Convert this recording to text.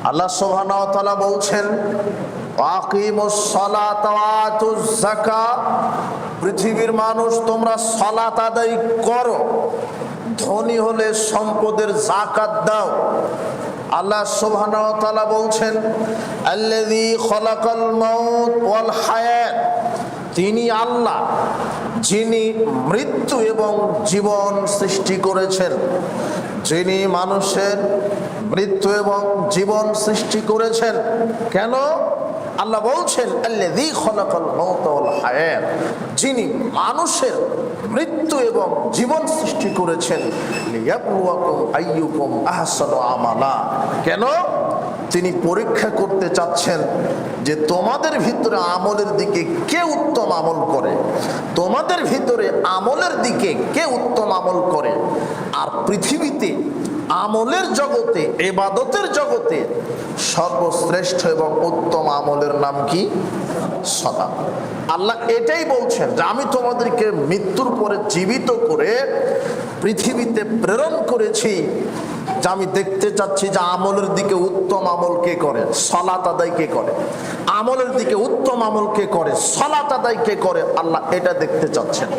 আল্লাহ সুবহানাহু ওয়া তাআলা বলছেন, আকিমুস সালাতা ওয়া আতুজ যাকাত, পৃথিবীর মানুষ তোমরা সালাত আদায় করো, ধনী হলে সম্পদের যাকাত দাও। আল্লাহ সুবহানাহু ওয়া তাআলা বলছেন, আল্লাযী খালাকাল মাউত ওয়াল হায়াত, তিনি আল্লাহ যিনি মৃত্যু এবং জীবন সৃষ্টি করেছেন, যিনি মানুষের মৃত্যু এবং জীবন সৃষ্টি করেছেন। কেন? আল্লাহ বলছেন আল্লাযী খালাকাল মাউত ওয়াল হায়াত, যিনি মানুষের মৃত্যু এবং জীবন সৃষ্টি করেছেন, লিয়াবলুয়াকুম আইয়ুকুম আহসানু আমালা। কেন? তিনি পরীক্ষা করতে চাচ্ছেন যে তোমাদের ভিতরে আমলের দিকে কে উত্তম আমল করে, তোমাদের ভিতরে আমলের দিকে কে উত্তম আমল করে। আর পৃথিবীতে আমলের জগতে, ইবাদতের জগতে সর্বশ্রেষ্ঠ এবং উত্তম আমলের নাম কি? সালাত। আল্লাহ এটাই বলছেন যে আমি তোমাদেরকে মৃত্যুর পরে জীবিত করে পৃথিবীতে প্রেরণ করেছি, যে আমি দেখতে চাচ্ছি যে আমলের দিকে উত্তম আমল কে করে, সালাত আদায় কে করে। আমলের দিকে উত্তম আমল কে করে, সালাত আদায় কে করে, আল্লাহ এটা দেখতে চাচ্ছেন।